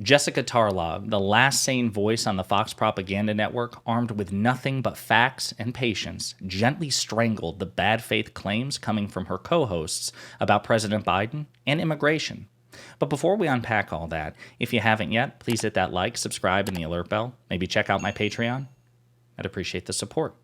Jessica Tarlov, the last sane voice on the Fox propaganda network, armed with nothing but facts and patience, gently strangled the bad faith claims coming from her co-hosts about President Biden and immigration. But before we unpack all that, if you haven't yet, please hit that like, subscribe, and the alert bell. Maybe check out my Patreon. I'd appreciate the support.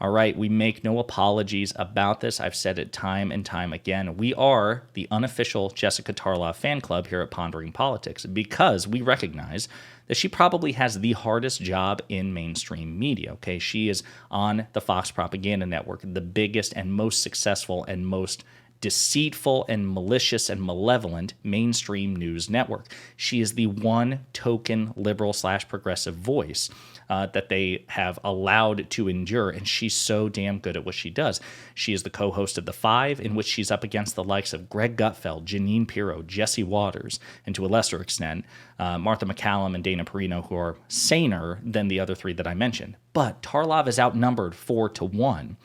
All right, we make no apologies about this. I've said it time and time again. We are the unofficial Jessica Tarlov fan club here at Pondering Politics because we recognize that she probably has the hardest job in mainstream media, okay? She is on the Fox Propaganda Network, the biggest and most successful and most deceitful and malicious and malevolent mainstream news network. She is the one token liberal/progressive voice that they have allowed to endure, and she's so damn good at what she does. She is the co-host of The Five, in which she's up against the likes of Greg Gutfeld, Jeanine Pirro, Jesse Waters, and to a lesser extent, Martha McCallum and Dana Perino, who are saner than the other three that I mentioned. But Tarlov is outnumbered 4-1.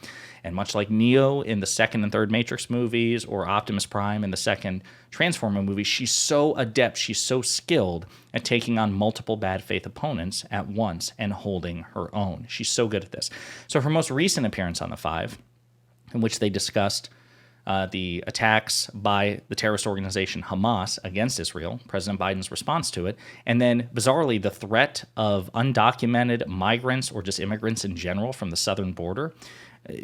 And much like Neo in the second and third Matrix movies or Optimus Prime in the second Transformer movie, she's so adept, she's so skilled at taking on multiple bad faith opponents at once and holding her own. She's so good at this. So her most recent appearance on The Five, in which they discussed the attacks by the terrorist organization Hamas against Israel, President Biden's response to it, and then, bizarrely, the threat of undocumented migrants or just immigrants in general from the southern border.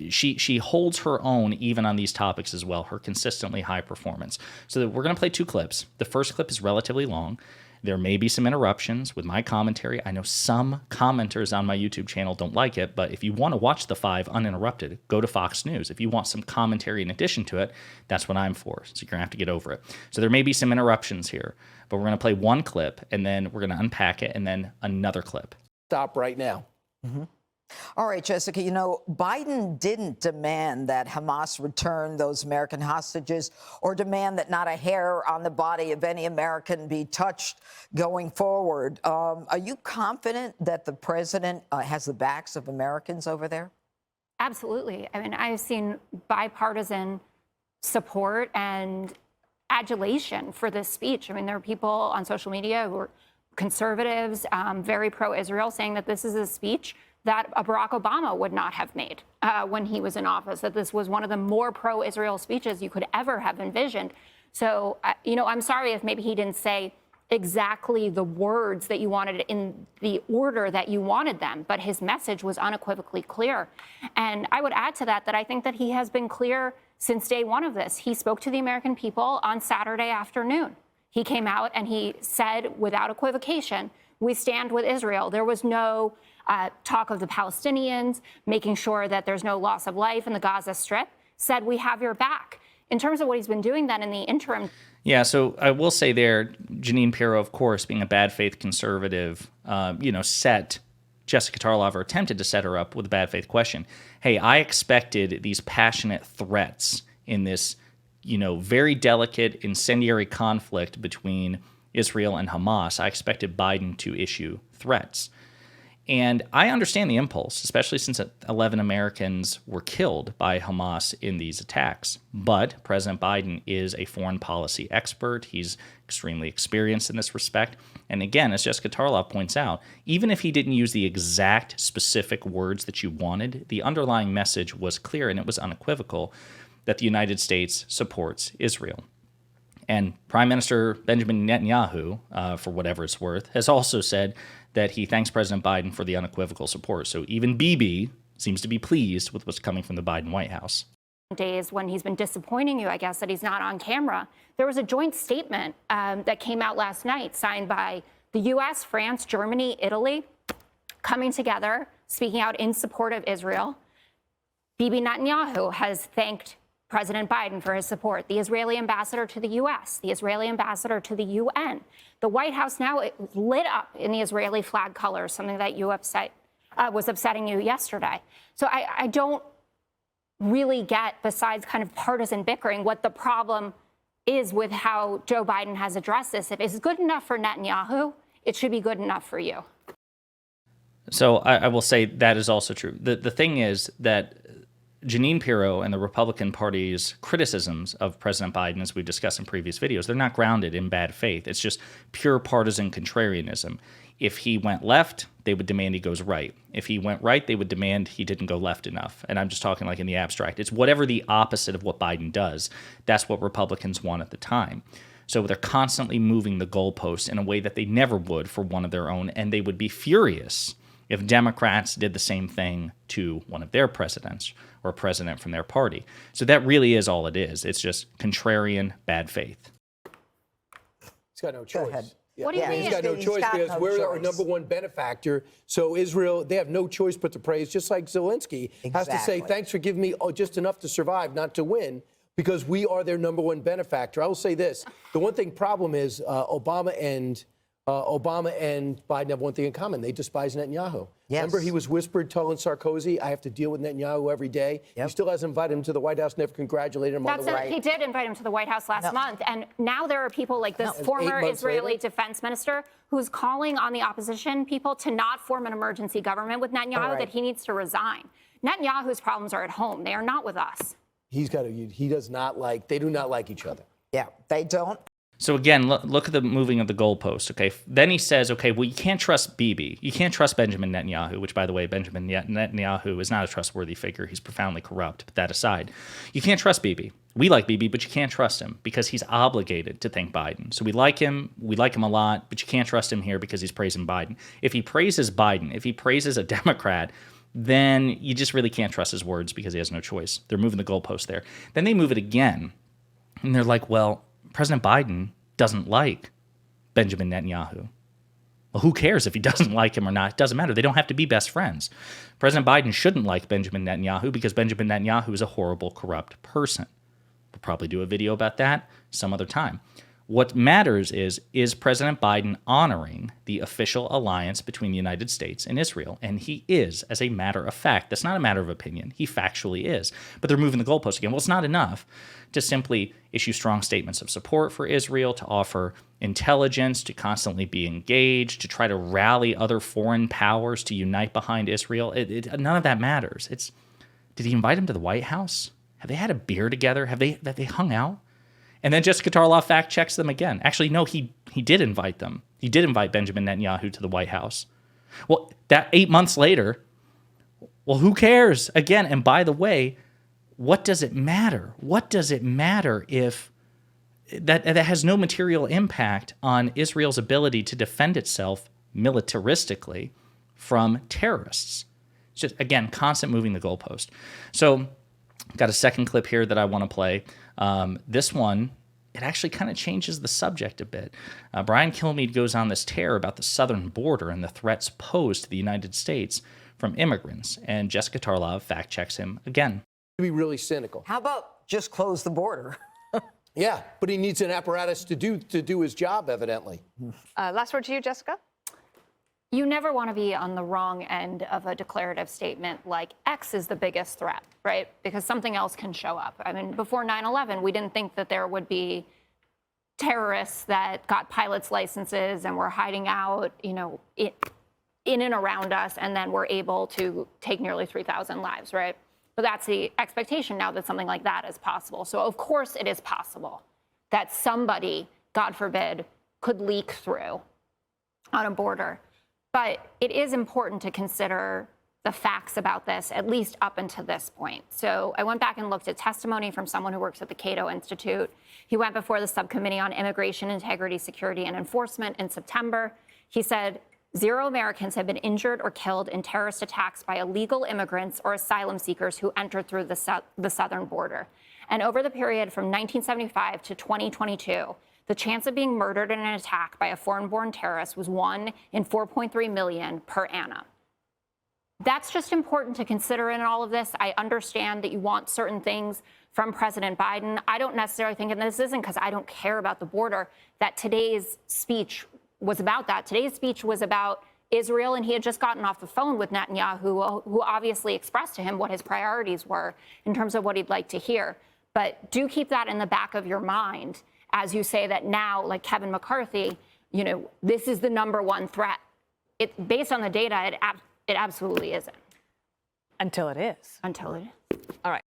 She holds her own even on these topics as well, her consistently high performance. So we're going to play two clips. The first clip is relatively long. There may be some interruptions with my commentary. I know some commenters on my YouTube channel don't like it, but if you want to watch The Five uninterrupted, go to Fox News. If you want some commentary in addition to it, that's what I'm for. So you're going to have to get over it. So there may be some interruptions here, but we're going to play one clip, and then we're going to unpack it, and then another clip. Stop right now. Mm-hmm. All right, Jessica, you know, Biden didn't demand that Hamas return those American hostages or demand that not a hair on the body of any American be touched going forward. Are you confident that the president has the backs of Americans over there? Absolutely. I mean, I've seen bipartisan support and adulation for this speech. I mean, there are people on social media who are conservatives, very pro-Israel, saying that this is a speech that Barack Obama would not have made when he was in office, that this was one of the more pro-Israel speeches you could ever have envisioned. So, you know, I'm sorry if maybe he didn't say exactly the words that you wanted in the order that you wanted them, but his message was unequivocally clear. And I would add to that I think that he has been clear since day one of this. He spoke to the American people on Saturday afternoon. He came out and he said without equivocation, we stand with Israel. There was no talk of the Palestinians, making sure that there's no loss of life in the Gaza Strip, said we have your back. In terms of what he's been doing then in the interim. Yeah, so I will say there, Jeanine Pirro, of course, being a bad faith conservative, set Jessica Tarlov, or attempted to set her up with a bad faith question. Hey, I expected these passionate threats in this, very delicate, incendiary conflict between Israel and Hamas. I expected Biden to issue threats. And I understand the impulse, especially since 11 Americans were killed by Hamas in these attacks. But President Biden is a foreign policy expert. He's extremely experienced in this respect. And again, as Jessica Tarlov points out, even if he didn't use the exact specific words that you wanted, the underlying message was clear and it was unequivocal that the United States supports Israel. And Prime Minister Benjamin Netanyahu, for whatever it's worth, has also said that he thanks President Biden for the unequivocal support. So even Bibi seems to be pleased with what's coming from the Biden White House. Days when he's been disappointing you, I guess, that he's not on camera. There was a joint statement that came out last night signed by the U.S., France, Germany, Italy, coming together, speaking out in support of Israel. Bibi Netanyahu has thanked President Biden for his support, the Israeli ambassador to the U.S., the Israeli ambassador to the UN. The White House now lit up in the Israeli flag colors, something that was upsetting you yesterday. So I don't really get, besides kind of partisan bickering, what the problem is with how Joe Biden has addressed this. If it's good enough for Netanyahu, it should be good enough for you. So I will say that is also true. The thing is that Jeanine Pirro and the Republican Party's criticisms of President Biden, as we've discussed in previous videos, they're not grounded in bad faith. It's just pure partisan contrarianism. If he went left, they would demand he goes right. If he went right, they would demand he didn't go left enough. And I'm just talking like in the abstract. It's whatever the opposite of what Biden does. That's what Republicans want at the time. So they're constantly moving the goalposts in a way that they never would for one of their own, and they would be furious if Democrats did the same thing to one of their presidents or a president from their party. So that really is all it is. It's just contrarian bad faith. He's got no choice. Go ahead. What do you mean? He's got no choice because we're our number one benefactor. So Israel, they have no choice but to praise, just like Zelensky has to say, thanks for giving me just enough to survive, not to win, because we are their number one benefactor. I will say this. The one thing problem is Obama and Biden have one thing in common. They despise Netanyahu. Yes. Remember, he was whispered telling Sarkozy, I have to deal with Netanyahu every day. He still hasn't invited him to the White House, never congratulated him on the way. He did invite him to the White House last month. And now there are people like this former Israeli defense minister who's calling on the opposition people to not form an emergency government with Netanyahu, that he needs to resign. Netanyahu's problems are at home. They are not with us. They do not like each other. Yeah, they don't. So again, look at the moving of the goalpost, okay? Then he says, okay, well, you can't trust Bibi. You can't trust Benjamin Netanyahu, which, by the way, Benjamin Netanyahu is not a trustworthy figure. He's profoundly corrupt. But that aside, you can't trust Bibi. We like Bibi, but you can't trust him because he's obligated to thank Biden. So we like him a lot, but you can't trust him here because he's praising Biden. If he praises Biden, if he praises a Democrat, then you just really can't trust his words because he has no choice. They're moving the goalpost there. Then they move it again, and they're like, well, President Biden doesn't like Benjamin Netanyahu. Well, who cares if he doesn't like him or not? It doesn't matter. They don't have to be best friends. President Biden shouldn't like Benjamin Netanyahu because Benjamin Netanyahu is a horrible, corrupt person. We'll probably do a video about that some other time. What matters is President Biden honoring the official alliance between the United States and Israel? And he is, as a matter of fact. That's not a matter of opinion. He factually is. But they're moving the goalposts again. Well, it's not enough to simply issue strong statements of support for Israel, to offer intelligence, to constantly be engaged, to try to rally other foreign powers to unite behind Israel. None of that matters. Did he invite him to the White House? Have they had a beer together? Have they hung out? And then Jessica Tarlov fact checks them again. Actually, no, he did invite them. He did invite Benjamin Netanyahu to the White House. Well, that 8 months later, well, who cares? Again, and by the way, what does it matter? What does it matter if that has no material impact on Israel's ability to defend itself militaristically from terrorists? It's just, again, constant moving the goalpost. So got a second clip here that I want to play. This one, it actually kind of changes the subject a bit. Brian Kilmeade goes on this tear about the southern border and the threats posed to the United States from immigrants, and Jessica Tarlov fact checks him again. To be really cynical. How about just close the border? Yeah, but he needs an apparatus to do his job, evidently. Last word to you, Jessica. You never want to be on the wrong end of a declarative statement like X is the biggest threat, right? Because something else can show up. I mean, before 9/11, we didn't think that there would be terrorists that got pilots' licenses and were hiding out, in and around us, and then were able to take nearly 3,000 lives, right? But that's the expectation now, that something like that is possible. So of course it is possible that somebody, God forbid, could leak through on a border. But it is important to consider the facts about this, at least up until this point. So I went back and looked at testimony from someone who works at the Cato Institute. He went before the Subcommittee on Immigration, Integrity, Security, and Enforcement in September. He said, 0 Americans have been injured or killed in terrorist attacks by illegal immigrants or asylum seekers who entered through the southern border. And over the period from 1975 to 2022, the chance of being murdered in an attack by a foreign-born terrorist was 1 in 4.3 million per annum. That's just important to consider in all of this. I understand that you want certain things from President Biden. I don't necessarily think, and this isn't because I don't care about the border, that today's speech was about that. Today's speech was about Israel, and he had just gotten off the phone with Netanyahu, who obviously expressed to him what his priorities were in terms of what he'd like to hear. But do keep that in the back of your mind as you say that now, like Kevin McCarthy, this is the #1 threat. Based on the data, it absolutely isn't. Until it is. Until it is. All right.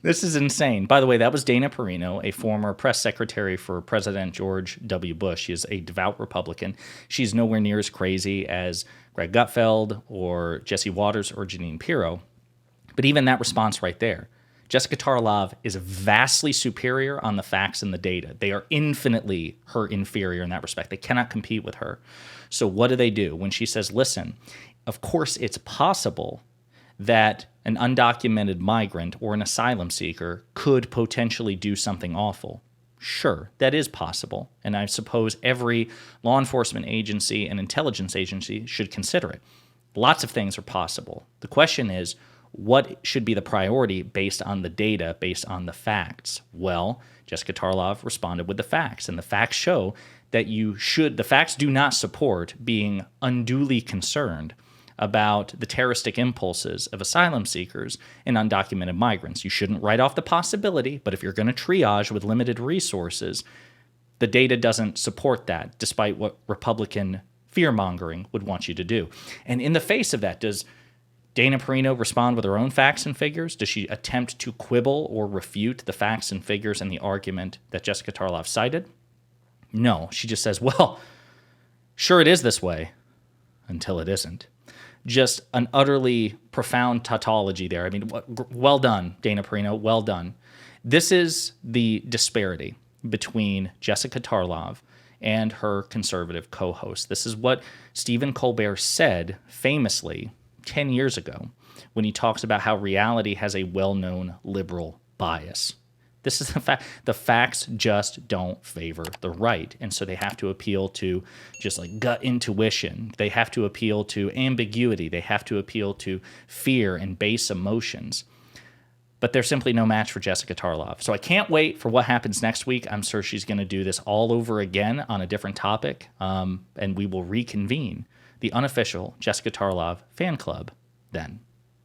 This is insane. By the way, that was Dana Perino, a former press secretary for President George W. Bush. She is a devout Republican. She's nowhere near as crazy as Greg Gutfeld or Jesse Waters or Jeanine Pirro. But even that response right there, Jessica Tarlov is vastly superior on the facts and the data. They are infinitely her inferior in that respect. They cannot compete with her. So what do? When she says, listen, of course it's possible that an undocumented migrant or an asylum seeker could potentially do something awful. Sure, that is possible. And I suppose every law enforcement agency and intelligence agency should consider it. Lots of things are possible. The question is, what should be the priority based on the data, based on the facts? Well, Jessica Tarlov responded with the facts, and the facts show that the facts do not support being unduly concerned about the terroristic impulses of asylum seekers and undocumented migrants. You shouldn't write off the possibility, but if you're going to triage with limited resources, the data doesn't support that, despite what Republican fear-mongering would want you to do. And in the face of that, does Dana Perino respond with her own facts and figures? Does she attempt to quibble or refute the facts and figures and the argument that Jessica Tarlov cited? No, she just says, well, sure it is this way, until it isn't. Just an utterly profound tautology there. I mean, well done, Dana Perino, well done. This is the disparity between Jessica Tarlov and her conservative co-host. This is what Stephen Colbert said famously 10 years ago when he talks about how reality has a well-known liberal bias. This is the fact. The facts just don't favor the right. And so they have to appeal to just like gut intuition. They have to appeal to ambiguity. They have to appeal to fear and base emotions. But they're simply no match for Jessica Tarlov. So I can't wait for what happens next week. I'm sure she's going to do this all over again on a different topic. And we will reconvene the unofficial Jessica Tarlov fan club then.